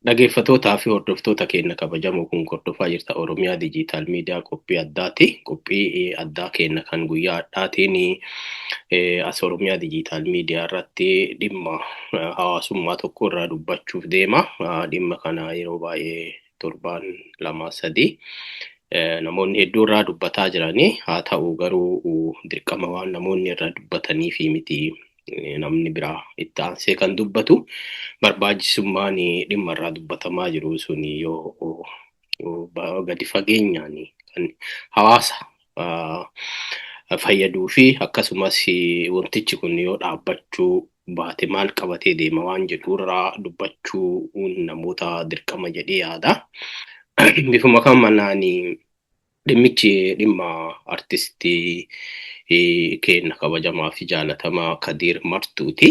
Dhaggeeffattootaa fi hordoftoota keenya kabajamoo kun hordofaa jirta Oromiyaa Dijiitaal Miidiyaa qophii addaati. Qophii addaa keenya kan guyyaa addaatiin as Oromiyaa Dijiitaal Miidiyaa irratti dhimma hawaasummaa tokko irraa dubbachuuf deema. Dhimma kana yeroo baay'ee torbaan lama sadii namoonni hedduu irraa dubbataa jiranii, haa ta'u garuu dirqama waan namoonni irraa dubbatanii fi miti namni biraa itti aansee kan dubbatu barbaachisummaan dhimma irraa dubbatamaa jiru sun yoo gadi fageenyaan kan hawaasa fayyaduu fi akkasumas wantichi kun yoo dhaabbachuu baate maal qabatee deema waan jedhu irraa dubbachuu namoota dirqama jedhee yaada. Bifuma kan manaan dhimmichi dhimma artistii keenya kabajamaa fi jaalatamaa Kadir Martuuti.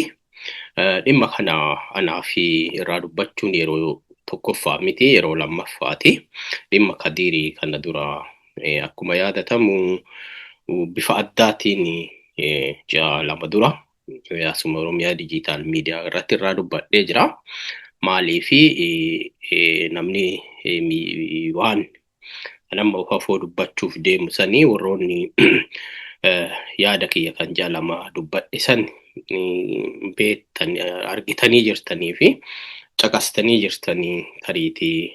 Dhimma kana anaa fi irraa dubbachuun yeroo tokkoffaa miti, yeroo lammaffaati. Dhimma Kadirii kana dura akkuma yaadatamu bifa addaatiin ji'a lama dura asuma Oromiyaa Dijiitaal Miidiyaa irratti irraa dubbadhee jira. Maaliifi namni waan nama ofafoo dubbachuuf deemu sanii warroonni yaada kiyya kan jaalamaa dubbadhe san beektan argitanii jirtanii fi caqastanii jirtanii tariitii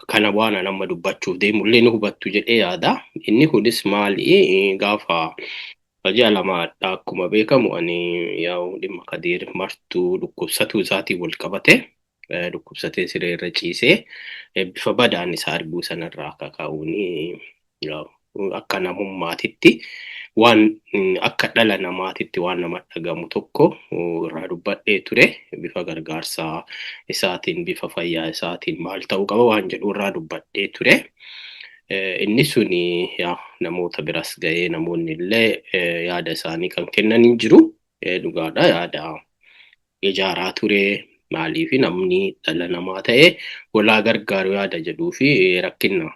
kana waan nama dubbachuuf deemullee ni hubattu jedhee yaada. Inni kunis maali gaafa jaalamaadha akkuma beekamu ani yaa'u dhimma Kadir Martuu dhukkubsatuu isaatiin wal qabate dhukkubsatee siree irra ciisee bifa badaan isaa arguu sanarraa kakaa'uuni akka namummaatitti waan akka dhala namaatitti waan nama dhagamu tokko irraa dubbadhee ture. Bifa gargaarsaa isaatiin bifa fayyaa isaatiin maal ta'uu qaba waan jedhu irraa dubbadhee ture. Inni suni namoota biras ga'ee namoonni illee yaada isaanii kan kennan jiru. Dhugaadha yaada ijaaraa ture. Maaliif namni dhala namaa ta'e walaa gargaaru yaada jedhuu fi rakkina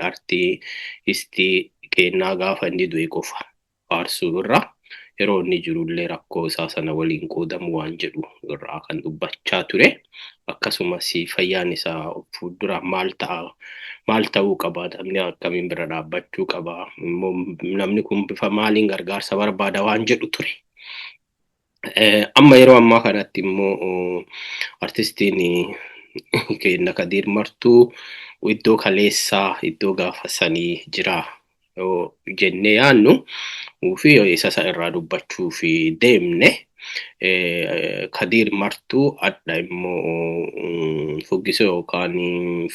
artistii keenyaa gaafa inni du'e qofa faarsuu irraa yeroo inni jirullee rakkoo isaa sana waliin qoodamu waan jedhu irraa kan dubbachaa ture. Akkasumas fayyaan isaa fuuldura maal ta'uu qaba, namni akkamiin bira dhaabbachuu qaba, namni kun bifa maaliin gargaarsa barbaada waan jedhu ture. Amma yeroo ammaa kanatti immoo artistiin keenya Kadir Martuu iddoo kaleessaa iddoo gaafa sanii jira jennee yaannu fi isa irraa dubbachuuf deemne. Kadir Martuu adda immoo fuggisoo yookaan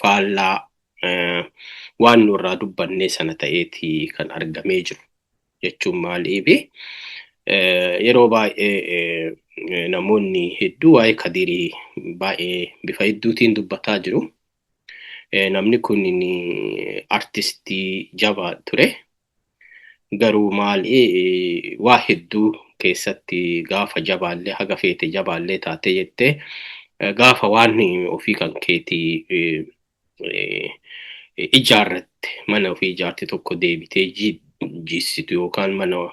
faallaa waan nurraa dubbannee sana ta'eeti kan argamee jiru jechuun maaliifi yeroo baay'ee namoonni hedduu waa'ee Kadirii baay'ee bifa hedduutiin dubbataa jiru. Namni kun artistii jabaa ture. Garuu maali waa hedduu keessatti gaafa jabaallee haga feete jabaallee taate jettee gaafa waan ofii kan keetii ijaarratte mana ofii ijaarte tokko deebitee jiissitu yookaan mana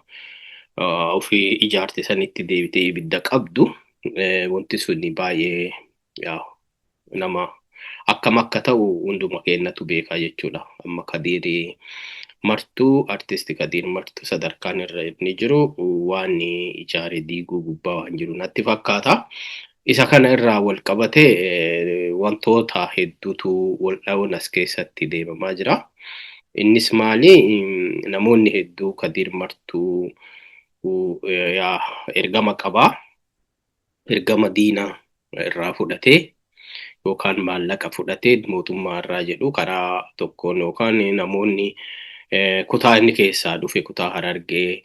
ofii ijaarte sanitti deebitee ibidda qabdu wanti suni baay'ee nama akkam akka ta'u hunduma keenyatu beekaa jechuudha. Amma Kadir Martuu artistii Kadir Martuu sadarkaan irra inni jiru waan ijaare diiguu gubbaa waan jiru natti fakkaata. Isa kana irraa wal qabate wantoota hedduutu wal dhahuun as keessatti deemamaa jira. Innis maali namoonni hedduu Kadir Martuu ergama qabaa, ergama diinaa irraa fudhatee yookaan maallaqa fudhatee mootummaa irraa jedhu karaa tokkoon yookaan namoonni kutaa inni keessaa dhufe kutaa Harargee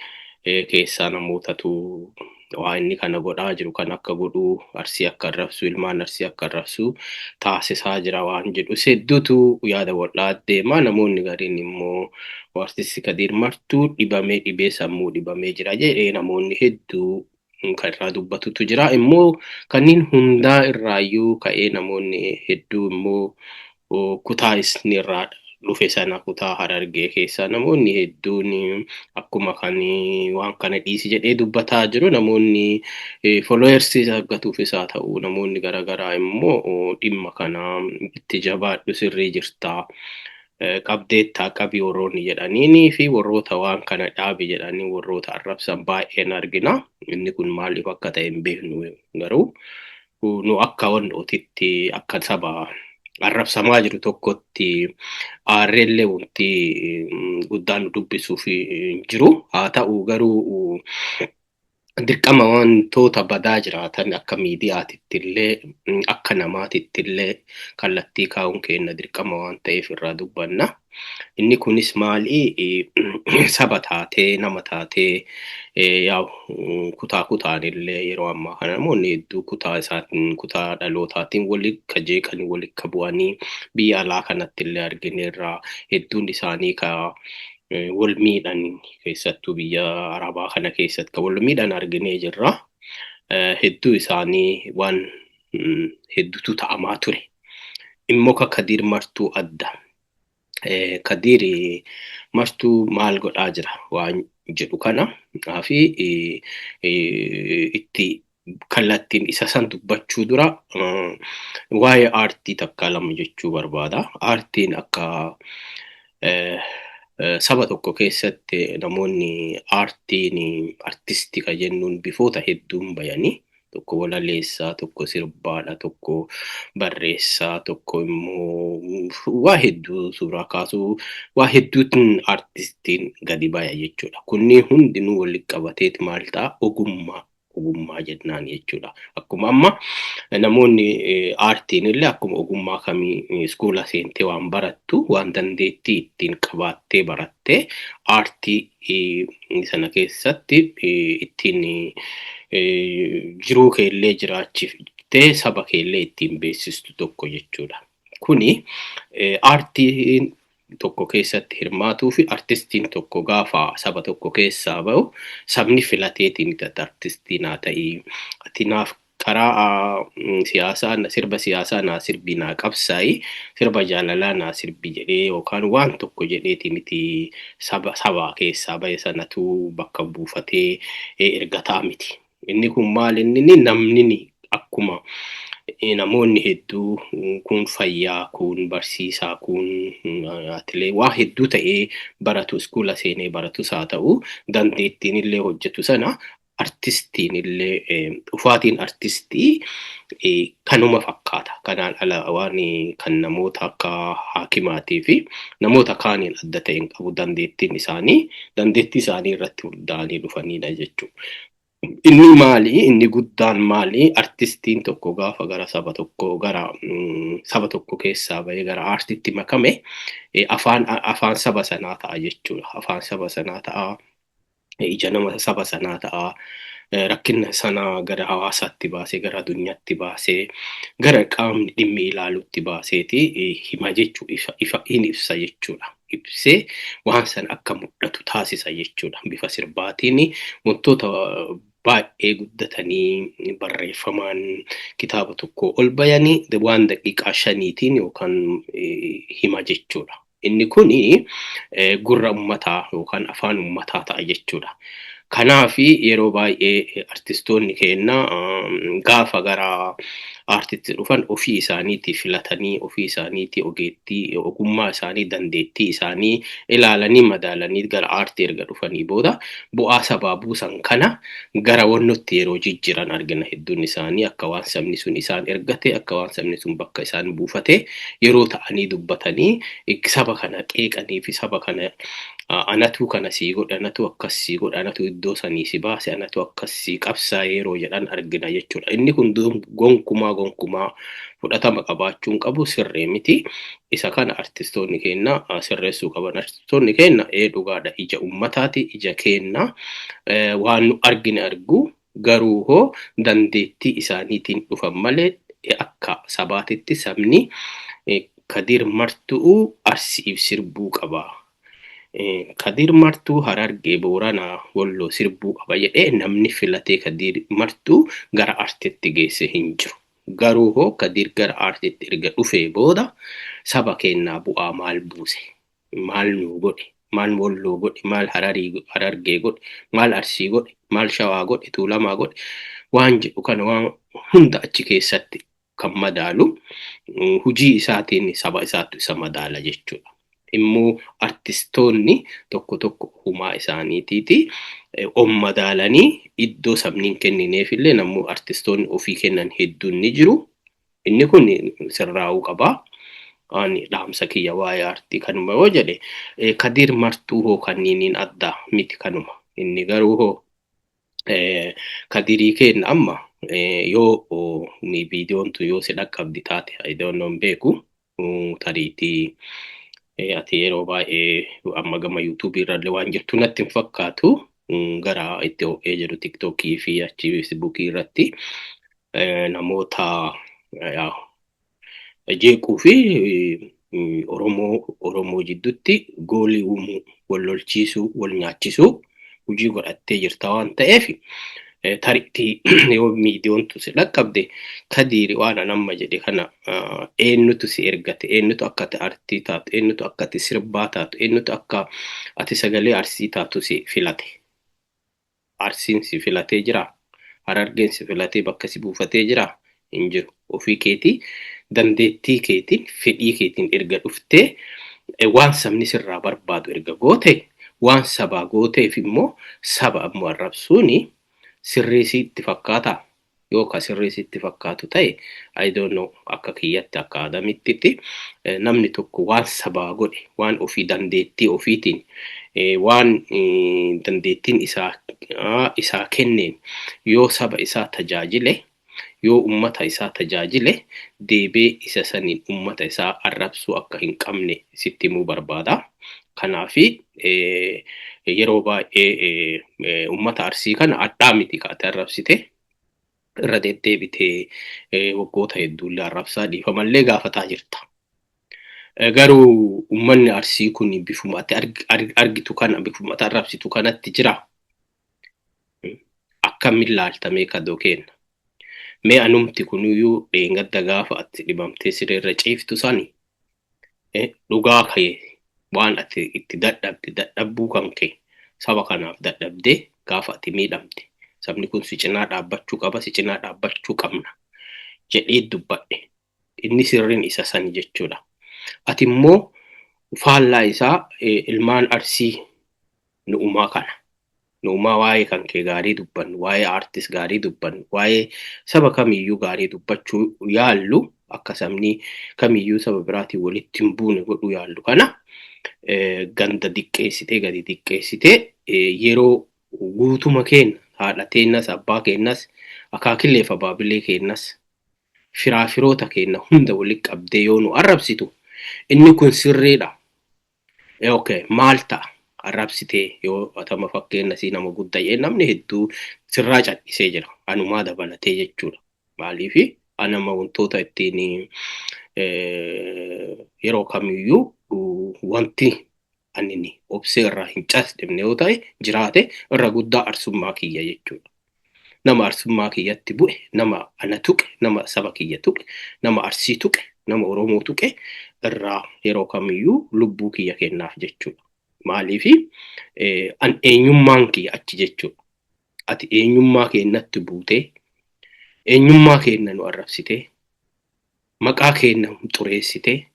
keessaa namootatu waa inni kana godhaa jiru kan akka godhuu Arsii akka arrabsu ilmaan Arsii akka arrabsu taasisaa jira waan jedhu hedduutu yaada wal'aa deema. Namoonni gariin immoo artistii Kadir Martuu dhibee sammuu dhibamee jira jedhee namoonni hedduu kan irraa dubbatutu jira. Immoo kanneen hundaa irraayyuu ka'ee namoonni hedduu immoo kutaa isni irraa dhufe sana kutaa Harargee keessa namoonni hedduun akkuma kan waan kana dhiisi jedhee dubbataa jiru namoonni followers argatuufis haa ta'u namoonni garaagaraa immoo dhimma kana itti jabaadhu sirrii jirtaa. Qabdeettaa qabii warroonni jedhaniinii fi warroota waan kana dhaabi jedhanii warroota arrabsan baay'een argina. Inni kun maaliif akka ta'e hin beeknu garuu nu akka wannootitti akka saba arrabsamaa jiru tokkotti aarreellee wanti guddaan nu dubbisuuf jiru. Haa ta'u garuu dirqama wantoota badaa jiraatan akka miidiyaatitti illee akka namaatitti illee kallattii kaa'uun keenya dirqama waan ta'eef irraa dubbanna. Inni kunis maali saba taatee nama taatee kutaa kutaan illee yeroo ammaa kana namoonni hedduu kutaa dhalootaatiin waliin kajeeqanii waliin bu'anii biyya alaa kanatti illee argineerra hedduun isaanii wal miidhan keessattuu biyya Arabaa kana keessatti kan wal miidhan arginee jirra. Hedduu isaanii waan hedduutu ta'amaa ture. Immoo Kadir Martuu adda. Kadir Martuu maal godhaa jira waan jedhu kana fi itti kallattiin isa san dubbachuu dura waa'ee aartii takka lama jechuu barbaada. Aartiin akka saba tokko keessatti namoonni artistii kan jennuun bifoota hedduun bayanii tokko walaleessaa, tokko sirbaadha, tokko barreessaa, tokko immoo waa hedduu suuraa kaasuu, waa hedduutiin artistiin gadi baya jechuudha. Kunniin hundinuu walitti qabateet maal ta'a? Ogummaa jennaan jechuudha. Akkuma amma namoonni aartiin illee akkuma ogummaa kamii iskoola seentee waan barattu waan dandeettii ittiin qabaattee barattee aartii sana keessatti ittiin jiruu keellee jiraachiftee saba keellee ittiin beeksistu tokko jechuudha. Kuni aartiin tokko keessatti hirmaatuu fi artistiin tokko gaafa saba tokko keessaa ba'u sabni filateetiin artistii naa ta'ii atinaaf karaa siyaasaa sirba siyaasaa naa sirbii naa qabsaa'ii sirba jaalalaa naa sirbii jedhee yookaan waan tokko jedheetiin itti saba keessaa ba'e sanatu bakka buufatee ergataa miti. Inni kun maal inni namni akkuma namoonni hedduu kun fayyaa kun barsiisaa kun atilee waa hedduu ta'ee baratu iskoola seenee baratus haa ta'u dandeettiin illee hojjetu sana artistiin illee dhufaatiin artistii kanuma fakkaata. Kanaan ala waan kan namoota akka haakimaatii fi namoota kaaniin adda ta'een qabu dandeettii isaanii irratti hundaa'anii dhufanidha jechuudha. Inni maali? Inni guddaan maali? Artistiin tokko gaafa gara saba tokko keessaa ba'ee gara aartiitti makame afaan saba sanaa ta'a jechuudha. Afaan saba sanaa ta'a, ija nama saba sanaa ta'a, rakkina sanaa gara hawaasaatti baasee, gara addunyaatti baasee, gara qaamni dhimmi ilaalutti baaseeti hima jechuu hin ibsa jechuudha. Ibsee waan san akka mul'atu taasisa jechuudha. Bifa sirbaatiin wantoota baay'ee guddatanii barreeffamaan kitaaba tokko ol bayanii waan daqiiqaa 5tiin yookaan hima jechuudha. Inni kuni gurra ummataa yookaan afaan ummataa ta'a jechuudha. Kanaaf yeroo baay'ee artistoonni keenya gaafa gara aartiitti dhufan ofii isaaniitii filatanii ofii isaaniitii ogeettii ogummaa isaanii dandeettii isaanii ilaalanii madaalanii gara aartii erga dhufanii booda bu'aa sabaa buusan kana gara wannotti yeroo jijjiiran argina. Hedduun isaanii akka waan sabni sun isaan ergate akka waan sabni sun bakka isaan buufate yeroo ta'anii dubbatanii saba kana qeeqanii fi saba kana anatu kana sii godha anatu akkas sii godha anatu iddoo sanii si baase anatu akkas sii qabsaa yeroo jedhan argina jechuudha. Inni kun gonkumaa fudhatama qabaachuun qabu sirrii miti. Isa kana artistoonni keenya sirreessuu qaban. Artistoonni keenya dhugaadha ija ummataati ija keenya waan nu argine argu garuu hoo dandeettii isaaniitiin dhufan malee akka sabaatitti sabni Kadir Martuu Arsiif sirbuu qaba. Kadir Martuu Harargee Booranaa Walloo sirbuu qaba jedhee namni filatee Kadir Martuu gara aartiitti geesse hin jiru. Garuu hoo Kadir gara aartiitti erga dhufee booda saba keenyaa bu'aa maal buuse? maal nuu godhe, maal Walloo godhe, maal Harargee godhe, maal Arsii godhe, maal Shawaa godhe, Tuulamaa godhe waan jedhu kana waan hunda achi keessatti kan madaalu hujii isaatiin saba isaatu isa madaala jechuudha. Immoo artistoonni tokko tokko humaa isaaniitiiti madaalanii iddoo sabni hin kennineefillee namuu artistoonni ofii kennan hedduun ni jiru. Inni kun sirraa'uu qabaa. Ani dhaamsa kiyya waa'ee aartii kanuma yoo jedhe Kadir Martuu hoo kanniiniin addaa miti kanuma. Inni garuu hoo Kadirii kenna amma yoo ni viidiyoon tu yoo si dhaqqabdi taate I don't know hin beeku tariitii ati yeroo baay'ee amma gama YouTube irrallee waan jirtu natti hin fakkaatu gara itti ho'ee jiru TikTokii fi achi Facebookii irratti namoota jeequu fi Oromoo jidduutti goolii uumuu, wal lolchiisuu, wal nyaachisuu hojii godhattee jirta waan ta'eef tariitii yoo viidiyoon tu si dhaqqabde Kadiiri waan amma jedhe kana eenyutu si ergate, eenyutu akka ati aartii taatu, eenyutu akka ati sirbaa taatu, eenyutu akka ati sagalee arsii taatu si filate. Arsiin si filatee jira, Harargeen si filatee bakka si buufatee jira hin jiru. Ofii keetii dandeettii keetiin fedhii keetiin erga dhuftee waan sabni sirraa barbaadu erga goote waan sabaa gooteef immoo saba ammoo arrabsuuni sirreesii itti fakkaata yookaan sirreesii itti fakkaatu ta'e I don't know akka kiyyatti akka aadamitti namni tokko waan sabaa godhe waan ofii dandeettii ofiitiin waan dandeettiin isaa kenneen yoo saba isaa tajaajile yoo ummata isaa tajaajile deebee isa saniin ummata isaa arrabsuu akka hin qabne sitti himuu barbaada. Kanaafi yeroo baay'ee ummata Arsii kana addaa miti kaate arrabsite irra deddeebitee waggoota hedduullee arrabsaa dhiifamallee gaafataa jirta. Garuu ummanni Arsii kun bifuma ati argitu kana bifuma ati arrabsitu kanatti jira. Akkamiin laaltamee kadoo kenna. Mee anumti kunuyyuu dheengadda gaafa ati dhibamtee sireerra ciiftu sani dhugaa kee waan ati itti dadhabbuu kan kee saba kanaaf dadhabdee gaafa ati miidhamte sabni kun si cinaa dhaabbachuu qaba si cinaa dhaabbachuu qabna jedhee dubbadhe inni sirriin isa sani jechuudha. Ati immoo faallaa isaa ilmaan Arsii nu'umaa kana nu'umaa waa'ee kan kee gaarii dubbannu waa'ee aartis gaarii dubbannu waa'ee saba kamiyyuu gaarii dubbachuu yaallu akka sabni kamiyyuu saba biraatiin walitti hin buune godhuu yaallu kana ganda diqqeessitee gadi diqqeessitee yeroo guutuma keenya haadha teenyas abbaa keenyas akaakillee fi abaabilee keenyas firaafiroota keenya hunda walitti qabdee yoo nu arrabsitu inni kun sirriidha. Okay, maal ta'a arrabsitee yoo atama fakkeenya si nama guddaa namni hedduu sirraa cadhisee jira anumaa dabalatee jechuudha. Maaliifi anama wantoota ittiin yeroo kamiyyuu wanti anini obsee irraa hin cabsine yoo ta'e jiraate irra guddaa arsummaa kiyya jechuudha. Nama arsummaa kiyyatti bu'e, nama ana tuqe, nama saba kiyya tuqe, nama Arsii tuqe, nama Oromoo tuqe irraa yeroo kamiyyuu lubbuu kiyya kennaaf jechuudha. Maaliifi an eenyummaan kiyya achi jechuudha. Ati eenyummaa keenyatti buutee, eenyummaa keenya nu arrabsitee, maqaa keenya xureessitee,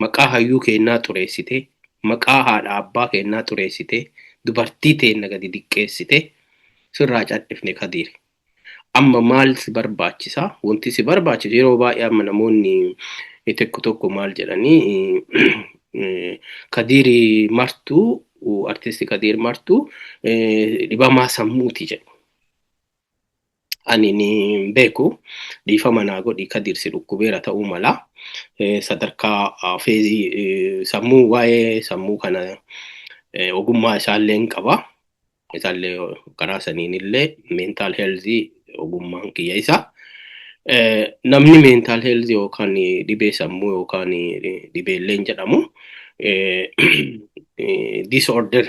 maqaa hayyuu keenyaa xureessitee, maqaa haadha abbaa keenyaa xureessitee, dubartii teenya gadi diqqeessitee sirraa cadhifne Kadiiri. Amma maal si barbaachisaa? Wanti si barbaachisu yeroo baay'ee amma namoonni tokko maal jedhanii Kadiiri Martuu artisti Kadiir Martuu dhibamaa sammuuti jedhu. Ani ni beeku dhiifama naa godhi Kadiir si dhukkubeera ta'uu mala sadarkaa feezii sammuu waa'ee sammuu kana ogummaa isaallee hin qaba. Isaallee karaa saniinillee mental health ogummaan kiyya isa. Namni mental health yookaan dhibee sammuu yookaan dhibeelleen jedhamu disorder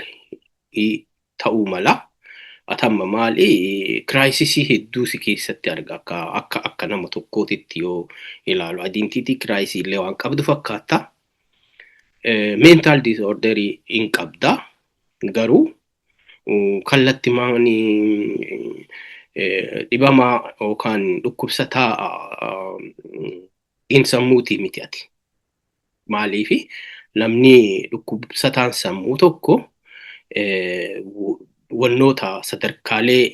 ta'uu mala. Atamma maali crisis hedduu si keessatti arga akka nama tokkootitti yoo ilaalu identity crisis illee waan qabdu fakkaata. mental disorder in qabda garuu kallatti maani dhibamaa yookaan dhukkubsataa sammuutii miti ati. Maaliifi namni dhukkubsataan sammuu tokko wannoota sadarkaalee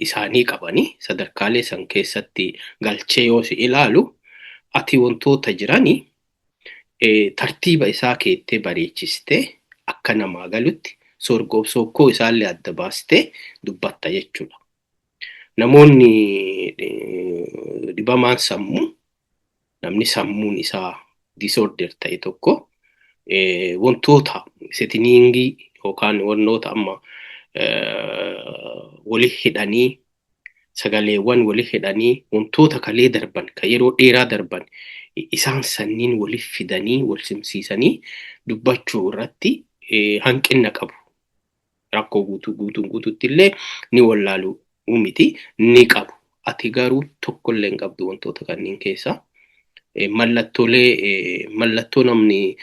isaanii qabanii sadarkaalee san keessatti galchee yoo si ilaalu ati wantoota jiranii tartiiba isaa keettee bareechistee akka namaa galutti sorgoof sokkoo isaallee adda baastee dubbatta jechuudha. Namoonni dhibamaan sammuu namni sammuun isaa disorder ta'e tokko wantoota setiniingii yookaan wannoota amma walii hidhanii sagaleewwan walii hidhanii wantoota kalee darban ka yeroo dheeraa darban isaan sanniin waliif fidanii wal simsiisanii dubbachuu irratti hanqina qabu. Rakkoo guutuutti illee ni wallaalu miti ni qabu. Ati garuu tokkollee hin qabdu wantoota kanneen keessaa. Mallattoo namni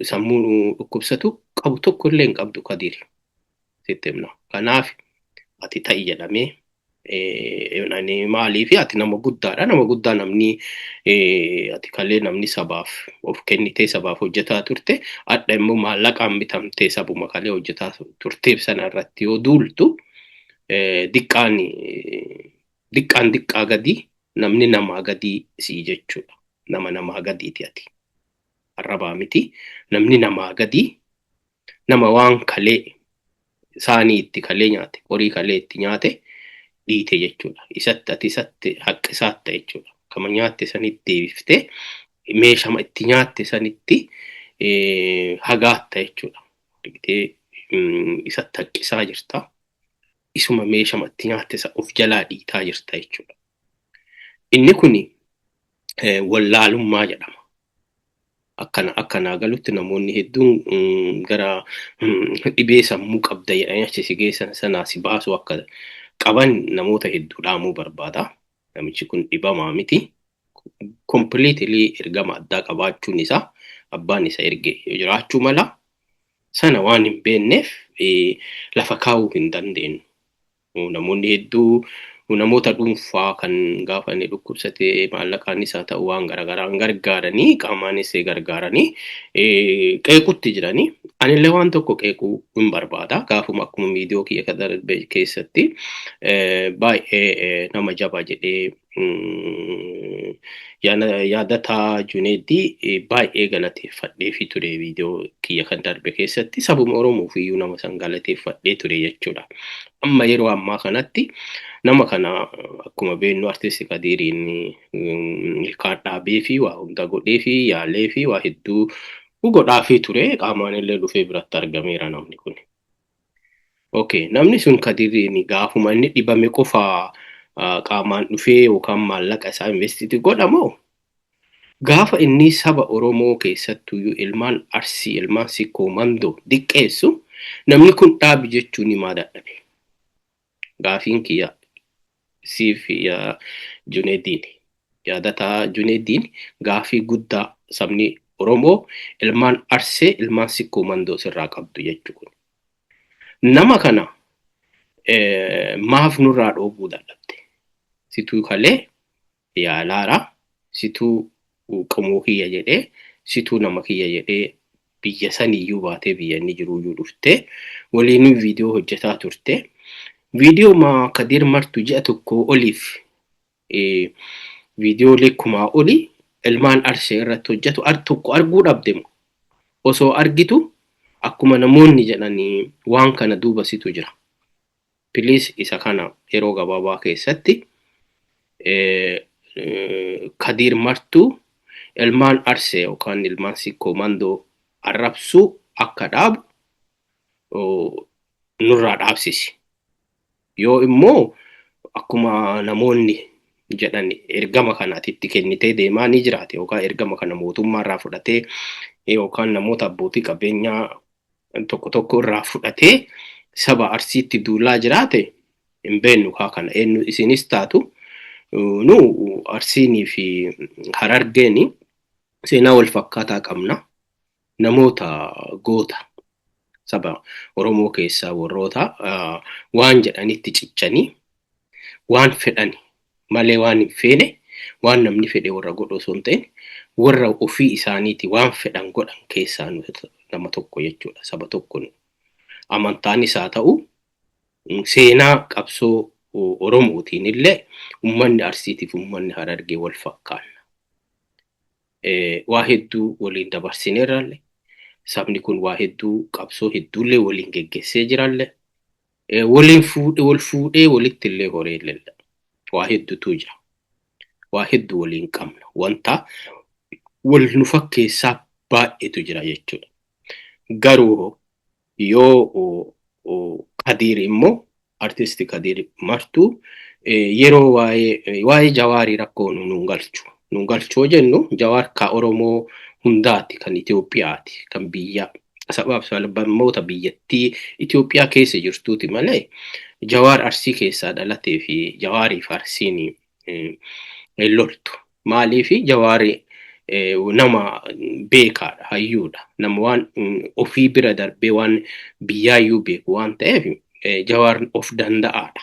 sammuu dhukkubsatu qabu tokkollee hin qabdu Kadiir. Sittemna. Kanaaf ati ta'i jedhamee maaliif ati nama guddaadha. Nama guddaa namni ati kalee namni sabaaf of kennitee sabaaf hojjetaa turte adda immoo maallaqaan bitamtee sabuma kalee hojjetaa turteef sana irratti yoo duultu diqqaa gadi namni namaa gadii sii jechuudha. Namaa gadiiti ati. Arrabaa miti namni namaa gadii nama waan kalee saanii itti kalee nyaate horii kalee itti nyaate dhiite jechuudha. Isatti haqqisaatti jechuudha. Kama nyaatte sanitti deebiftee meeshama itti nyaatte sanitti hagaatta jechuudha. Isatti haqqisaa jirta. Isuma meeshama itti nyaatte of jalaa dhiitaa jirta jechuudha. Inni kuni wallaalummaa jedhama. Akkanaa galutti namoonni hedduun gara dhibee sammuu qabda jedhanii achi si geessan sanaa si baasuu akka qaban namoota hedduu dhaamuu barbaada. Namichi kun dhibamaa miti. Completely ergama addaa qabaachuun isaa abbaan isa erge jiraachuu mala sana waan hin beekneef lafa kaa'uu hin dandeenyu. Namoonni hedduu namoota dhuunfaa kan gaafa inni dhukkubsatee maallaqaan isaa ta'u waan garaagaraan gargaaranii qaamaanis gargaaranii qeequtti jiranii. Anillee waan tokko qeequu hin barbaada. Gaafuma akkuma viidiyoo kiyya kan darbe keessatti baay'ee nama jaba jedhee yaadataa Juneeddii baay'ee galateeffadhee fi ture viidiyoo kiyya kan darbe keessatti sabuma Oromoof iyyuu nama san galateeffadhee ture jechuudha. Amma yeroo ammaa kanatti nama kana akkuma beeknu artisti Kadiiriin ilkaan dhaabee fi waa hunda godhee fi yaalee fi waa hedduu godhaafii ture qaamaan illee dhufee biratti argameera namni kun. Okay, namni sun Kadiiriin gaafuma inni dhibame qofaa qaamaan dhufee yookaan maallaqa isaa investiti godhamoo gaafa inni saba Oromoo keessattuu ilmaan Arsii ilmaan Sikkoo Mandoo diqqeessu namni kun dhaabi jechuun himaa dadhabe. Gaafiin kiyya siif Juneeddiin yaadataa Juneeddiin gaafii guddaa sabni Oromoo ilmaan Arsee ilmaan Sikkoo Mandoo sirraa qabdu jechuudha. Nama kana maaf nurraa dhoobuu dadhabde? Situu kalee yaalaara situu qomoo kiyya jedhee situu nama kiyya jedhee biyya saniyyuu baatee biyya inni jiruyyuu dhuftee waliin viidiyoo hojjetaa turte. Viidiyoo maa Kadiir martu ji'a tokko oliif viidiyoo lekkumaa oli ilmaan Arsee irratti hojjetu tokko arguu dhabdemu. Osoo argitu akkuma namoonni jedhanii waan kana duuba situ jira. Please isa kana yeroo gabaabaa keessatti Kadiir martuu ilmaan Arsee yookaan ilmaan Sikkoo Mandoo arrabsuu akka dhaabu nurraa dhaabsisi. Yoo immoo akkuma namoonni jedhan ergama kanaatitti kennitee deemaa ni jiraate yookaan ergama kana mootummaarraa fudhatee yookaan namoota abbootii qabeenyaa tokko irraa fudhatee saba Arsiitti duulaa jiraate hin beeknu kana eenyu isinis taatu nu Arsiinii fi Harargeeni seenaa wal fakkaataa qabna. namoota goota saba Oromoo keessaa warroota waan jedhanitti cichanii waan fedhani malee waan hin feene waan namni fedhe warra godhu osoo hin ta'in warra ofii isaaniiti waan fedhan godhan keessaa nama tokko jechuudha. Saba tokko amantaan isaa ta'u seenaa qabsoo Oromootiin illee uummanni Arsiitiif uummanni Harargee wal fakkaanna. Waa hedduu waliin dabarsineerraallee sabni kun waa hedduu qabsoo hedduullee waliin geggeessee jiraallee waliin wal fuudhee walitti illee horeellee waa hedduutu jira. Waa hedduu waliin qabna. Wanta wal nu fakkeessaa baay'eetu jira jechuudha. Garuu yoo Kadir immoo artisti Kadir martuu yeroo waa'ee Jawaarii rakkoo nun galchuu jennu Jawaar ka Oromoo hundaati kan Itoophiyaati kan biyya sabaaf sablammoota biyyattii Itoophiyaa keessa jirtuuti malee Jawaar Arsii keessaa dhalatee fi Jawaariif Arsiin loltu. Maaliifi Jawaari nama beekaadha, hayyuudha. Nama waan ofii bira darbee waan biyyaayyuu beeku waan ta'eef Jawaar of danda'aadha.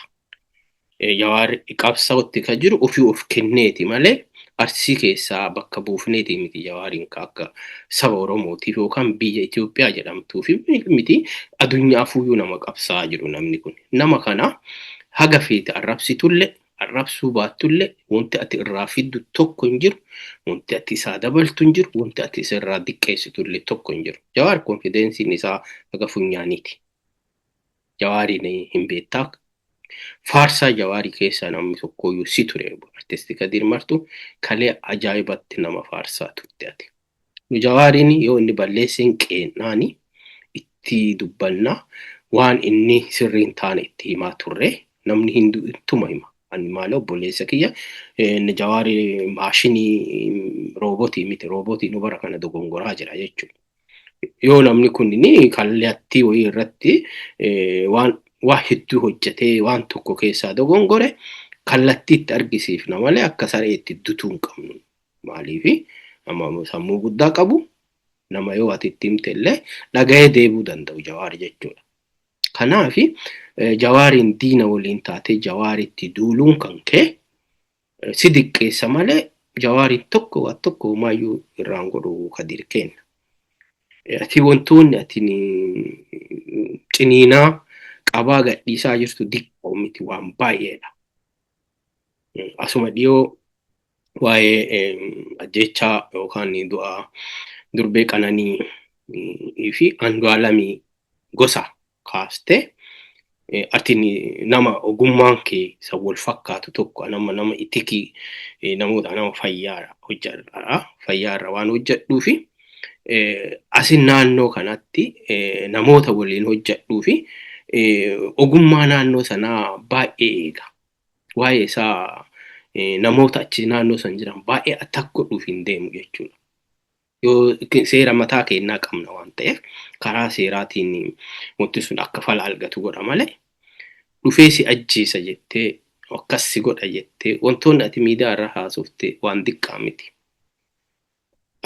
Jawaar qabsaa'utti kan jiru ofii of kenneeti malee Arsii keessaa bakka buufneeti miti Jawaariin akka saba Oromootiif yookaan biyya Itoophiyaa jedhamtuuf miti addunyaafuu nama qabsaa'aa jiru namni kun. Nama kana haga feete arrabsitullee arrabsuu baattullee wanti ati irraa fiddu tokko hin jiru, wanti ati isaa dabaltu hin jiru, wanti ati isarraa diqqeessitullee tokko hin jiru. Jawaar konfidensiin isaa haga funyaaniiti. Jawaariin hin beektaa. Faarsaa Jawaarii keessaa namni tokkoyyuu si ture artisti Kadir martuu kalee ajaa'ibatti nama faarsaa turte ati. Nu Jawaariin yoo inni balleesseen qeennaani itti dubbannaa waan inni sirriin taane itti himaa turre namni hinduma hima. Ani maal obboleessa kiyya Jawaarii maashinii roobotii miti roobotii nu bara kana dogongoraa jira jechuudha. Yoo namni kun kallattii wayii irratti waa hedduu hojjetee waan tokko keessaa dogongore kallattiitti argisiifna malee akka sareetti dutuu hin qabnu. Maaliifi nama sammuu guddaa qabu nama yoo ati itti himte illee dhaga'ee deebuu danda'u Jawaar jechuudha. Kanaafi Jawaariin diina waliin taatee Jawaaritti duuluun kan kee si diqqeessa malee Jawaariin tokko maayyuu irraan godhu Kadir kenna. Ati wantoonni ati ciniinaa qabaa gadhiisaa jirtu diqqoo miti waan baay'eedha. Asuma dhiyoo waa'ee ajjechaa yookaan du'a Durbee Qananii fi Andu'aalamii gosa kaaste ati nama ogummaan kee isa wal fakkaatu tokko nama itikii namoota nama fayyaarra waan hojjedhuufi asin naannoo kanatti namoota waliin hojjedhuufi ogummaa naannoo sanaa baay'ee eega. Waa'ee isaa namoota achi naannoo san jiran baay'ee attack godhuuf hin deemu jechuudha. Yoo seera mataa keenyaa qabna waan ta'eef karaa seeraatiin wanti sun akka fala argatu godha malee dhufee si ajjeesa jettee akkas si godha jettee wantoonni ati miidiyaa irra haasofte waan xiqqaa miti.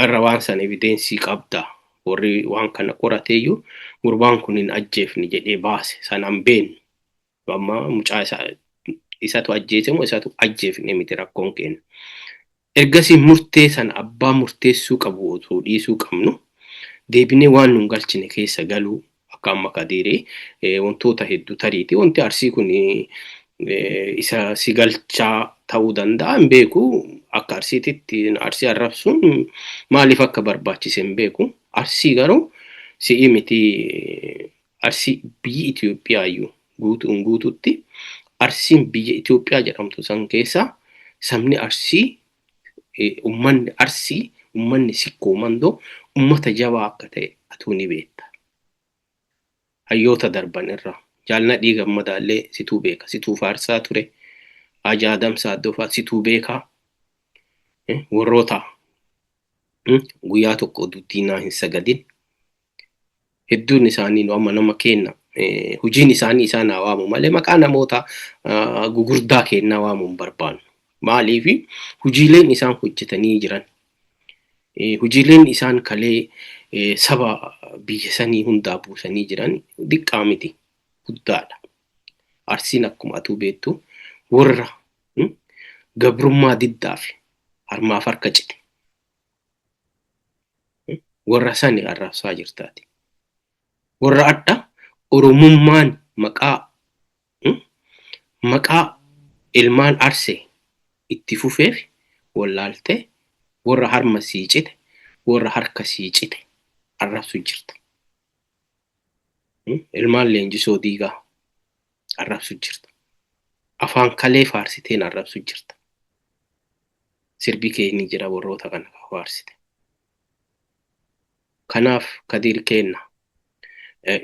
Irra waan san evidensii qabda warri waan kana qorateeyyuu gurbaan kun hin ajjeefne jedhee baase sanaan beenu. Amma mucaa isaatu ajjeese moo isaatu ajjeefne miti rakkoon keenya. Ergasii murtee sana abbaa murteessuu qabu otoo dhiisuu qabnu deebinee waan nun galchine keessa galuu akka amma Kadiree wantoota hedduu tariiti. Wanti Arsii kun isa si galchaa ta'uu danda'a hin beeku. Akka Arsiititti Arsii arrabsuun maaliif akka barbaachise hin beeku. Arsii garuu si'i miti Arsii biyyi Itoophiyaayyuu guutuutti Arsiin biyya Itoophiyaa jedhamtu san keessaa sabni Arsii ummanni Arsii ummanni Sikkoo Mandoo ummata jabaa akka ta'e atuu ni beekta. Hayyoota darban irraa Jaalna Gammadaallee situu beeka. Situu faarsaa ture. Hajaa Adamsaa Addofaa situu beeka. Warroota guyyaa tokko diinaa hin sagadin hedduun isaanii amma nama kenna hojiin isaanii isaan waamu malee maqaa namoota gugurdaa kennaa waamuun barbaannu. Maaliifi hojiileen isaan hojjetanii jiran hojiileen isaan kalee saba biyya sanii hundaa buusanii jiran xiqqaa miti guddaadha. Arsiin akkuma atuu beektu warra gabrummaa diddaa fi harmaaf harka cite warra sani arrabsaa jirtaati. Warra adda Oromummaan maqaa ilmaan Arsee itti fufeef wallaaltee warra harma sii cite warra harka sii cite arrabsu jirta. Ilmaan Leenjisoo Diigaa arrabsu jirta. Afaan kalee faarsiteen arrabsu jirta. Sirbi kee ni jira warroota kana faarsite. Kanaaf Kadir kenna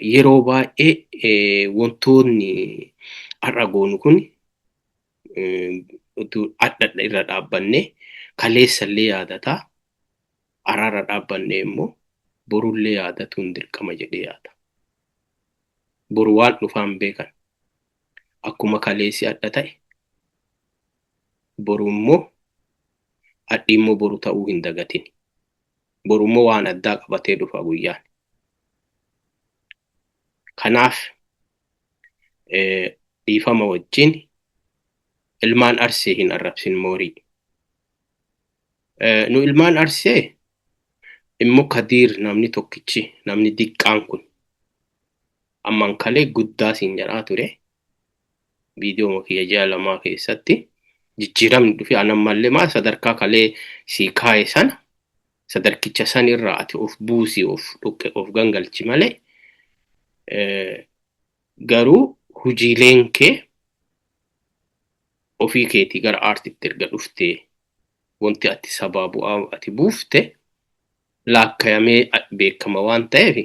yeroo baay'ee wantoonni har'a goonu kun adda irra dhaabbannee kaleessallee yaadataa araara dhaabbannee immoo borullee yaadatuun dirqama jedhee yaada. Boru waan dhufaan beekan akkuma kaleessi adda ta'e boru immoo addi immoo boru ta'uu hin dagatin. Boru immoo waan addaa qabatee dhufa guyyaan. Kanaaf dhiifama wajjin ilmaan Arsee hin arrabsin moorii. Nu ilmaan Arsee immoo Kadir namni tokkichi namni diqqaan kun amman kalee guddaa siin jedhaa ture. Viidiyoo kiyya jaalamaa keessatti jijjiiramni dhufe anammallee maal sadarkaa kalee sii kaa'e sana sadarkicha san irraa ati of buusii of dhuqqe of gangalchi malee garuu hujiileen kee ofii keetii gara aartitti erga dhuftee wanti ati sabaa bu'aa ati buufte laakkayamee beekama waan ta'eef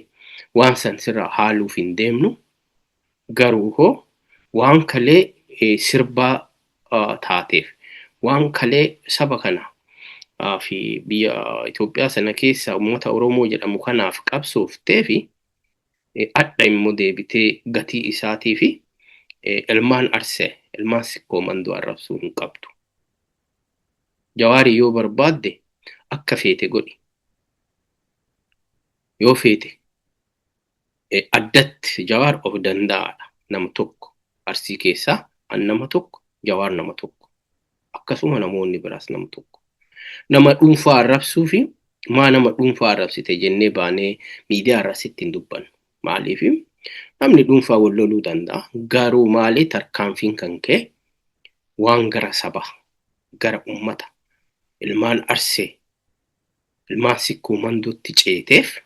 waan san sirraa haaluuf hin deemnu. Garuu hoo waan kalee sirbaa taateef waan kalee saba kana fi biyya Itoophiyaa sana keessa uummata Oromoo jedhamu kanaaf qabsooftee fi adda immoo deebitee gatii isaatii fi ilmaan Arsee ilmaan Sikkoo Mandoo arrabsuu hin qabdu. Jawaarii yoo barbaadde akka feete godhi. Yoo feete addatti Jawaar of danda'aadha. Nama tokko Arsii keessaa nama tokko Jawaar nama tokko akkasuma namoonni biraas nama tokko. Nama dhuunfaa arrabsuu fi maa nama dhuunfaa arrabsite jennee baanee miidiyaa irratti hin dubbannu. Maaliif namni dhuunfaa wal loluu danda'a. Garuu maali tarkaanfiin kan kee waan gara saba gara ummata ilmaan Arsee ilmaan Sikkoo Mandootti ceeteef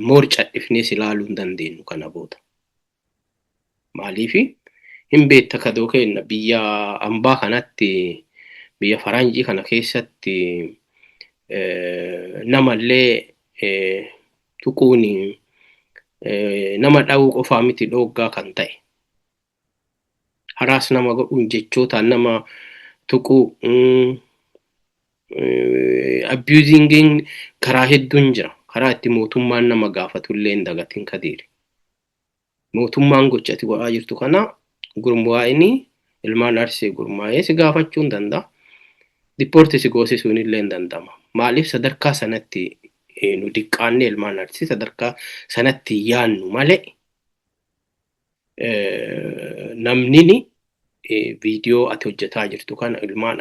moor cadhifnee ilaaluu hin dandeenyu kana booda. Maaliif hin beekta kadoo kenna biyya ambaa kanatti biyya Faranjii kana keessatti namallee tuquun nama dha'uu qofaa miti dhooggaa kan ta'e. Haraas nama godhuun jechootaan nama tuquu abusingin karaa hedduun jira. Karaa itti mootummaan nama gaafatullee hin dagatin Kadir. Mootummaan gochati godhaa jirtu kana gurmaa'anii ilmaan Arsee gurmaa'ee si gaafachuu hin danda'a. Dipoortii si goosisuun illee hin danda'ama. Maaliif sadarkaa sanatti nu diqqaannee ilmaan Arsee sadarkaa sanatti yaannu malee namnini viidiyoo ati hojjetaa jirtu kana ilmaan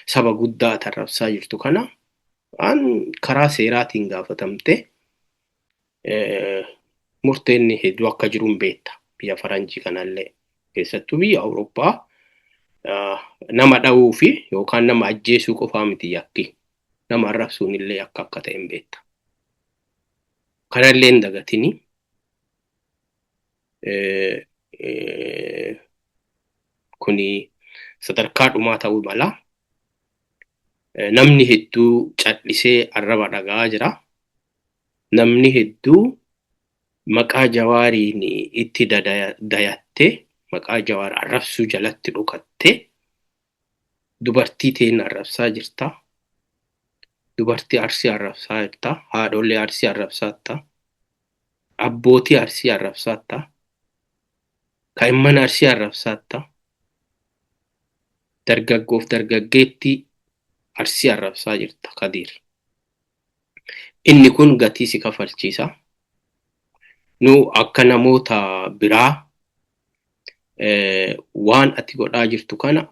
saba guddaa ati arrabsaa jirtu kana waan karaa seeraatiin gaafatamte murteenni hedduu akka jiruun beekta. Biyya Faranjii kanallee keessattuu biyya Awurooppaa nama dha'uu fi yookaan nama ajjeesuu qofaa miti yakki. Nama arrabsuun illee akka ta'e hin beekta. Kanallee hin dagatini. Kuni sadarkaa dhumaa ta'uu mala. Namni hedduu callisee arraba dhagaa jira. Namni hedduu maqaa Jawaariin itti dayatte maqaa Jawaar arrabsuu jalatti dhokatte dubartii teen arrabsaa jirta. Dubartii Arsii arrabsaa jirta. Haadhollee Arsii arrabsaa jirta. Abbootii Arsii arrabsaa jirta. Kaa'imman Arsii arrabsaa jirta. Dargaggoof dargaggeetti Arsii arrabsaa jirta Kadir. inni kun gatii si kafalchiisa. Nu akka namoota biraa waan ati godhaa jirtu kana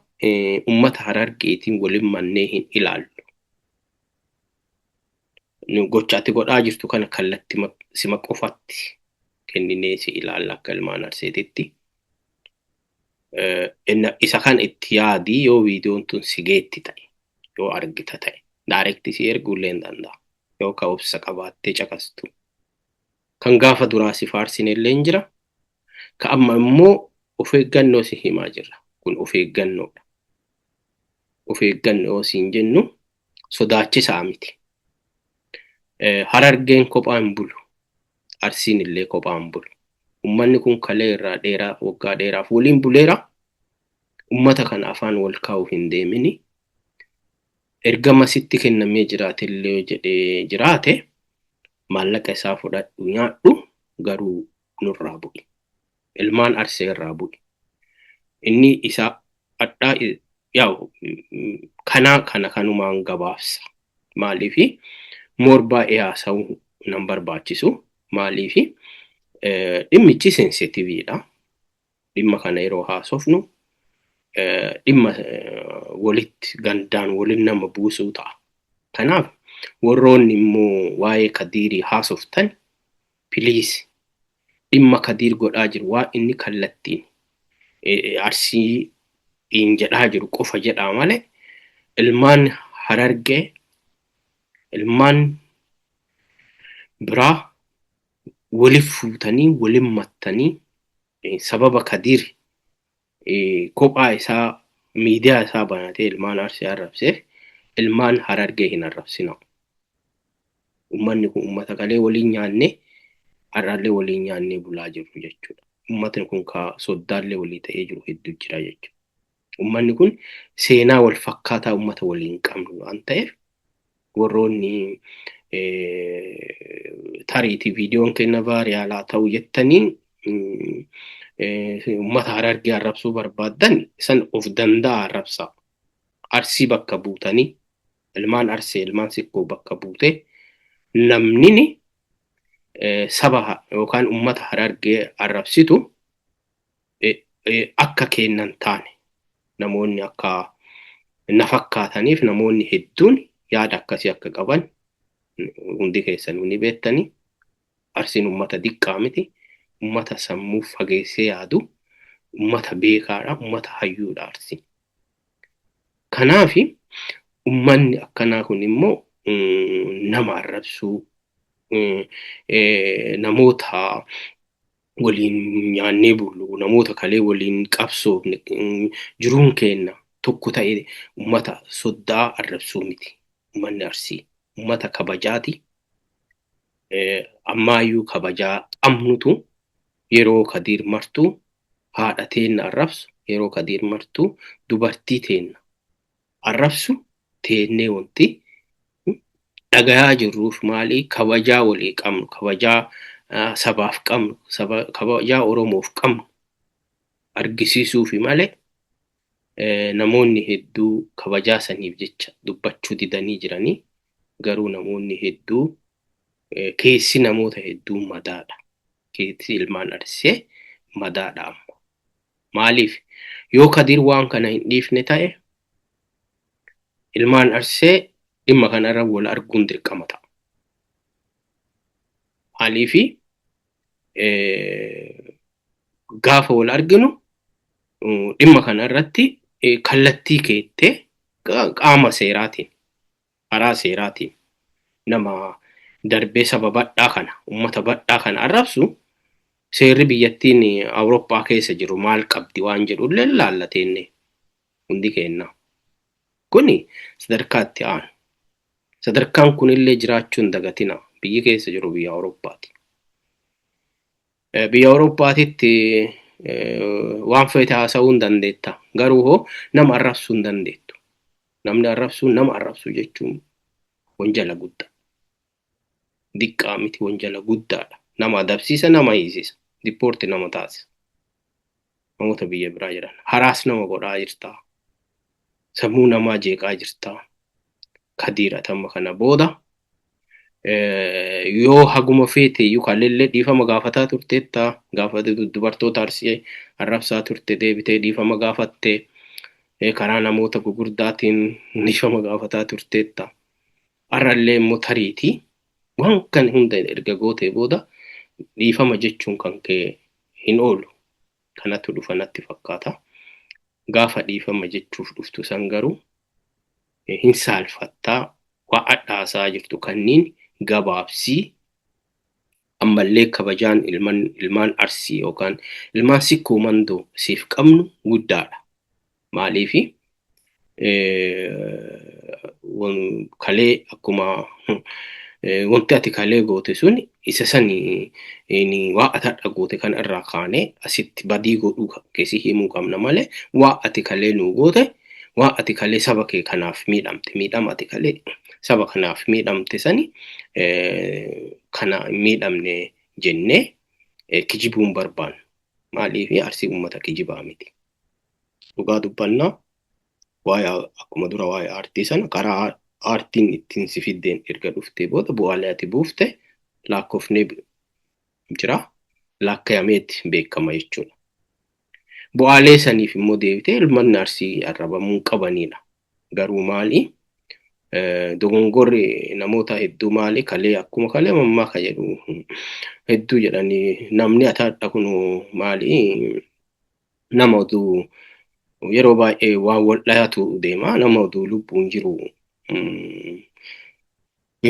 ummata Harargeetiin waliin mannee hin ilaallu. Nu gocha ati godhaa jirtu kana kallatti sima qofatti kenninee si ilaalla akka ilmaan Arseetitti. Isa kan itti yaadii yoo viidiyoon tun si geetti ta'e, yoo argita ta'e, daarekti si erguullee hin danda'a. Yoo ka'umsa qabaattee caqastu. Kan gaafa duraa si faarsinellee hin jira. Ka amma immoo of eeggannoo si himaa jirra. Kun of eeggannoodha. Of eeggannoo siin jennu sodaachisaa miti. Harargeen kophaa hin bulu. Arsiin illee kophaa hin bulu. Ummanni kun kalee irraa dheeraa waggaa dheeraaf waliin buleera. Ummata kana afaan wal kaa'uuf hin deemini. Ergama sitti kennamee jiraatellee jedhee jiraate maallaqa isaa fudhadhu nyaadhu garuu nurraa bu'i. Ilmaan Arsee irraa bu'i. Inni isa addaa yaa'u kana kanumaan gabaabsa. Maaliifi moorbaa haasa'uu nan barbaachisu. Maaliifi dhimmichi sensitiviidha. Dhimma kana yeroo haasofnu dhimma walitti gandaan waliin nama buusuu ta'a. Kanaaf warroonni immoo waa'ee Kadiirii haasoftan piliis dhimma Kadiir godhaa jiru waa inni kallattiin Arsii jedhaa jiru qofa jedhaa malee ilmaan Harargee ilmaan biraa waliif fuutanii waliin mattanii sababa Kadiir kophaa isaa miidiyaa isaa banatee ilmaan Arsii arrabseef ilmaan Harargee hin arrabsina. Ummanni kun ummata kalee waliin nyaanne har'aallee waliin nyaannee bulaa jiru jechuudha. Ummatni kun ka soddaallee walii ta'ee jiru hedduu jira jechuudha. Ummanni kun seenaa wal fakkaataa ummata waliin qabnu waan ta'eef warroonni tariitii viidiyoon kenna vaariyaalaa ta'u jettanii ummata Harargee arrabsuu barbaadan san of danda'a arrabsaa. Arsii bakka buutanii ilmaan Arsee ilmaan Sikkoo bakka buutee namnini saba yookaan ummata Harargee arrabsitu akka kennan taane namoonni akka na fakkaataniif namoonni hedduun yaada akkasii akka qaban hundi keessan ni beektanii. Arsiin ummata diqqaa miti. Ummata sammuu fageessee yaadu ummata beekaadha, ummata hayyuudha Arsiin. Kanaafi ummanni akkanaa kun immoo nama arrabsuu namoota waliin nyaannee bullu namoota kalee waliin qabsoofne jiruun kenna tokko ta'e ummata soddaa arrabsuu miti. Ummanni Arsii ummata kabajaati. Ammaayyuu kabajaa qabnutu yeroo Kadiir martuu haadha teenna arrabsu, yeroo Kadiir martuu dubartii teenna arrabsu teennee wanti dhagayaa jirruuf maali kabajaa walii qabnu, kabajaa sabaaf qabnu, kabajaa Oromoof qabnu argisiisuufi malee namoonni hedduu kabajaa saniif jecha dubbachuu didanii jiranii. Garuu namoonni hedduu keessi namoota hedduu madaadha. Keessi ilmaan Arsee madaadha amma. Maaliif yoo Kadiir waan kana hin dhiifne ta'e ilmaan Arsee dhimma kanarra wal arguun dirqama ta'a. Maaliifi gaafa wal arginu dhimma kanarratti kallattii keettee qaama seeraatiin karaa seeraatiin nama darbee saba badhaa kana ummata badhaa kana arrabsu seerri biyyattiin Awurooppaa keessa jiru maal qabdi waan jedhullee laallateenne hundi kenna. Kuni sadarkaatti aanu. Sadarkaan kunillee jiraachuun dagatina biyyi keessa jiru biyya Awurooppaati. Biyya Awurooppaatitti waan feete haasa'uu hin dandeetta. Garuu hoo nama arrabsuu hin dandeettu. Namni arrabsuu nama arrabsuu jechuun wanjala guddaa. Diqqaa miti wanjala guddaadha. Nama adabsiisa nama hiisisa. Dipoorti nama taasisa. Namoota biyya biraa jiran. Haraas nama godhaa jirta. Sammuu namaa jeeqaa jirta. Kadiira tamma kana booda yoo haguma feete iyyuu kalleellee dhiifama gaafataa turteetta gaafate dubartoota Arsii arrabsaa turte deebitee dhiifama gaafatte karaa namoota gurguddaatiin dhiifama gaafataa turteetta. Har'allee immoo tariitii waan kan hunda erga gootee booda dhiifama jechuun kan kee hin oolu. Kanatu dhufa natti fakkaata. Gaafa dhiifama jechuuf dhuftu san garuu hin saalfattaa waa adhaasaa jirtu kanniin gabaabsii ammallee kabajaan ilmaan Arsii yookaan ilmaan sikkoo mandoo siif qabnu guddaadha. Maaliifi kalee akkuma wanti ati kalee goote sun isa sani waa ati hadha goote kan irraa kaanee asitti badii godhuu keessi himuu qabna malee waa ati kalee nuu goote waa ati kalee saba kee kanaaf miidhama ati kalee saba kanaaf miidhamte sani kana miidhamne jennee kijibuun barbaannu. Maaliifi Arsii uummata kijibaa miti. Dhugaa dubbannaa akkuma dura waa'ee aartii sana karaa aartiin ittiin si fiddeen erga dhuftee booda bu'aalee ati buufte lakkoofnee jira. Lakkaa'ameetti beekama jechuudha. Bu'aalee saniif immoo deebitee ilmaan Arsii arrabamuu qabanidha. Garuu maali? Dogongorri namoota hedduu maali? Kalee akkuma kalee mammaa ka jedhu hedduu jedhanii namni ataadha kun maali? Nama oduu yeroo baay'ee waan wal dhayaatu deema. Nama oduu lubbuun jiru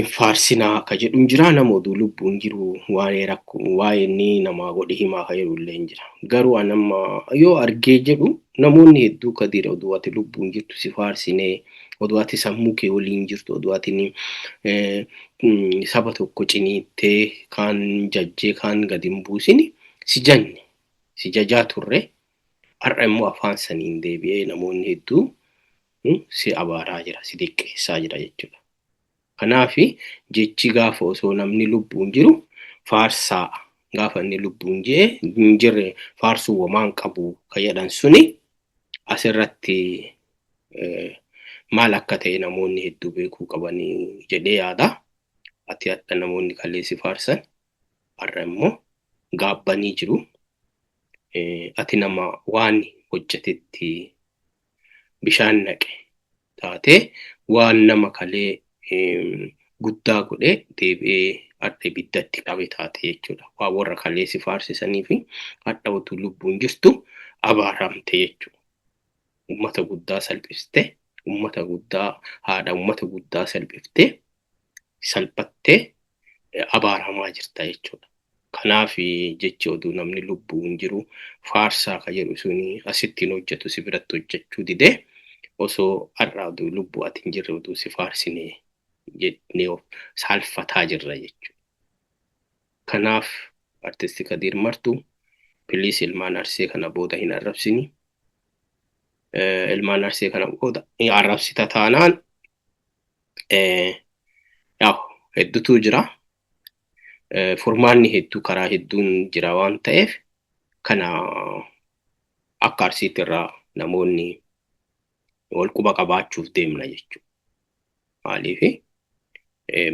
faarsinaa ka jedhu jira. Nama oduu lubbuun jiru waa'ee inni nama godhi himaa ka jedhu illee jira. Garuu anamma yoo argee jedhu namoonni hedduu kadiira oduu ati lubbuun jirtu si faarsinee oduu ati sammuu kee waliin jirtu oduu ati saba tokko ciniittee kaan jajjee kaan gadi hin buusini si janne si jajaa turre. Har'a immoo afaan saniin deebi'ee namoonni hedduu si abaaraa jira si diqqeessaa jira jechuudha. Kanaafi jechi gaafa osoo namni lubbuun jiru faarsaa gaafa inni lubbuun hin jirre faarsuu wamaan qabu ka jedhan suni asirratti maal akka ta'e namoonni hedduu beekuu qabanii jedhee yaada. Ati hadha namoonni kaleessi faarsan har'a immoo gaabbanii jiru. Ati nama waan hojjetetti bishaan naqe taate waan nama kalee guddaa godhe deebi'ee hadha ibiddatti qabe taate jechuudha. Waa warra kaleessi faarsisanii fi hadha utuu lubbuun jirtu abaaramte jechuudha. Uummata guddaa salphiste, uummata guddaa haadha uummata guddaa salphattee abaaramaa jirta jechuudha. Kanaaf jechi oduu namni lubbuun jiru faarsaa ka jedhu suni asittiin hojjetu si biratti hojjechuu didee osoo har'a oduu lubbuu ati hin jirre oduu si faarsinee jennee saalfataa jirra jechuudha. Kanaaf artisti Kadir Martuu piliis ilmaan Arsii kana booda hin arrabsini. Ilmaan Arsii kana booda arrabsita taanaan hedduutu jira. Furmaanni hedduu karaa hedduun jira waan ta'eef kana akka Arsiitti irraa namoonni wal quba qabaachuuf deemna jechuudha. Maaliifi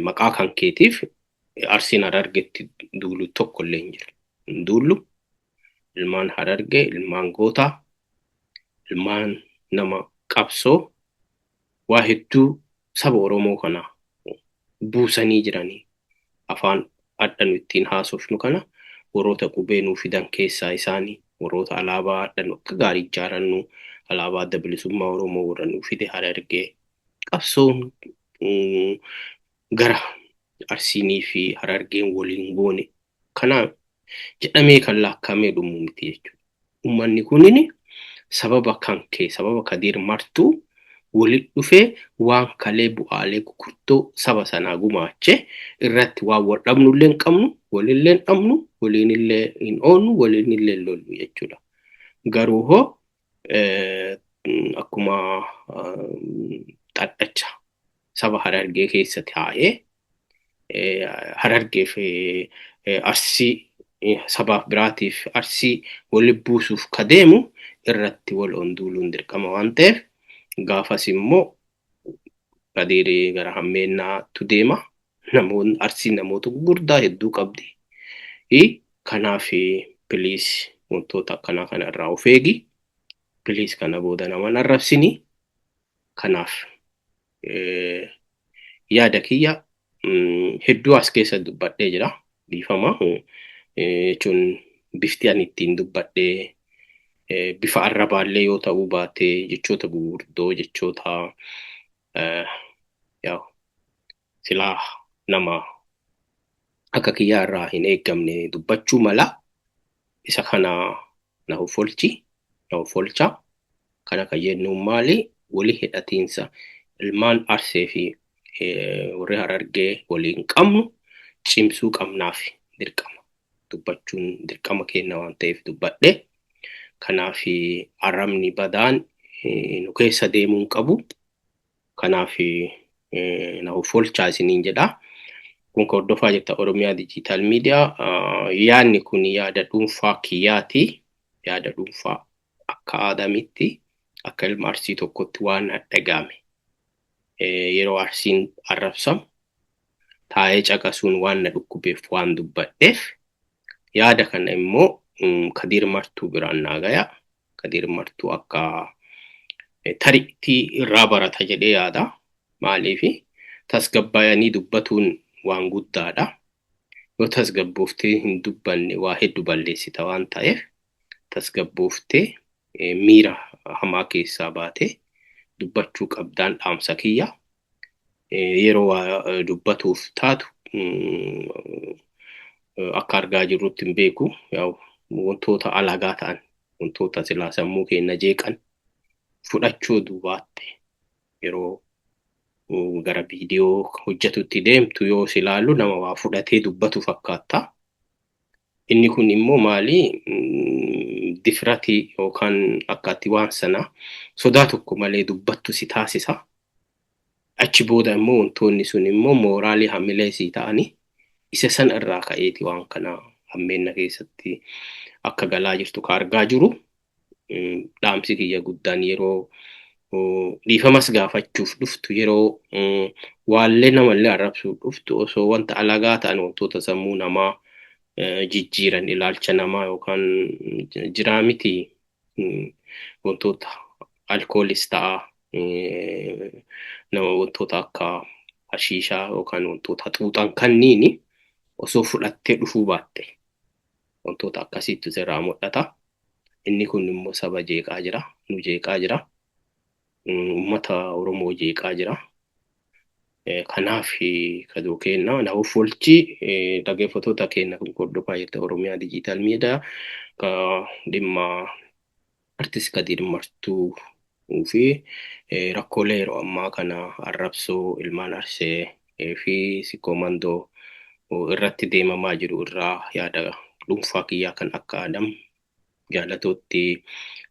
maqaa kan keetiif Arsiin Harargeetti duulu tokko illee hin jiru. Duullu ilmaan Harargee, ilmaan gootaa, ilmaan nama qabsoo waa hedduu saba Oromoo kana buusanii jiranii afaan adda nu ittiin haasofnu kana warroota qubee nuu fidan keessaa isaanii warroota alaabaa adda nu akka gaarii ijaarannu alaabaa adda bilisummaa Oromoo warra nuu fide Harargee qabsoon gara Arsiinii fi Harargeen waliin goone kana jedhamee kan laakkamee dhumu miti jechuudha. Uummanni kunini sababa kan kee sababa Kadir Martuu walitti dhufee waan kalee bu'aalee gurguddoo saba sanaa gumaache irratti waan wal dhabnullee hin qabnu walillee hin dhabnu waliinillee hin oonnu waliinillee hin lollu jechuudha. Garuu hoo akkuma xadhacha saba Harargee keessatti taa'ee Harargee fi Arsii sabaaf biraatiif Arsii walitti buusuuf ka deemu irratti wal onduuluun dirqama waan ta'eef gaafas immoo Kadir gara hammeennaatu deema. namoonni Arsiin namoota gurguddaa hedduu qabdi. Kanaaf piliis wantoota akkanaa kana irraa of eegi. Piliis kana booda nama hin arrabsini. Kanaaf yaada kiyya hedduu as keessa dubbadhee jira. Dhiifama jechuun bifti ani ittiin dubbadhee bifa arrabaallee yoo ta'uu baate jechoota gurguddoo jechoota silaa nama akka kiyyaa irraa hin eeggamne dubbachuu mala. Isa kana na uffolcha. Kana kan jennuun maali? Walii hidhatiinsa ilmaan Arsee fi warri Harargee waliin qabnu cimsuu qabnaaf dirqama. Dubbachuun dirqama kenna waan ta'eef dubbadhe. Kanaaf arrabni badaan nu keessa deemuun qabu. Kanaaf na uffolchaa isiniin jedha. Kun hordofaa jirta Oromiyaa Digital Media. Yaadni kun yaada dhuunfaa kiyyaati. Yaada dhuunfaa akka aadamitti akka ilma Arsii tokkotti waan dhagahame. Yeroo Arsiin arrabsamu taa'ee caqasuun waan na dhukkubeef waan dubbadheef yaada kana immoo Kadir Martuu biraan naa gaya. Kadir Martuu akka tariitii irraa barata jedhee yaada. Maaliif tasgabbaayanii dubbatuun waan guddaadha. Yoo tasgabbooftee hin dubbanne waa hedduu balleessita waan ta'eef tasgabbooftee miira hamaa keessaa baatee dubbachuu qabdaan dhaamsa kiyya. Yeroo dubbatuuf taatu akka argaa jirrutti hin beeku. Wantoota alagaa ta'an wantoota silaa sammuu keenya jeeqan fudhachuu duubaatte yeroo gara viidiyoo hojjetutti deemtu yoo silaallu nama waa fudhatee dubbatu fakkaata. Inni kun immoo maali? Difratii yookaan akkaatti waan sana sodaa tokko malee dubbattu si taasisa. Achi booda immoo wantoonni sun immoo mooraalii hamilee si ta'anii isa san irraa ka'eeti waan kana hammeenna keessatti akka galaa jirtu ka argaa jiru. Dhaamsi kiyya guddaan yeroo dhiifamas gaafachuuf dhuftu yeroo waallee namallee arrabsuuf dhuftu osoo wanta alagaa ta'an wantoota sammuu namaa jijjiiran ilaalcha namaa yookaan jiraa miti wantoota alkoolis ta'a nama wantoota akka hashiishaa yookaan wantoota xuuxan kanniini osoo fudhattee dhufuu baatte wantoota akkasiitu sirraa mul'ata. Inni kun immoo saba jeeqaa jira, nu jeeqaa jira, uummata Oromoo jeeqaa jira. Kanaaf kaduu kenna na uffolchi dhaggeeffattoota keenya kun hordofaa jirta Oromiyaa Digital Media ka dhimma artist Kadir Martuu fi rakkoolee yeroo ammaa kana arrabsoo ilmaan Arsee fi Sikoomandoo irratti deemamaa jiru irraa yaada dhuunfaa kiyyaa kan akka Adam jaalatootti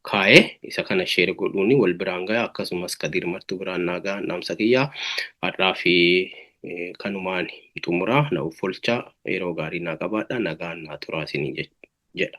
kaa'ee isa kana sheer godhuuni wal biraan gaya akkasumas Kadir Martuu biraan naagaa dhaamsa kiyyaa har'aa fi kanumaan xumuraa na uffolcha yeroo gaarii naa qabaadha nagaan naa turaa isinii jedha.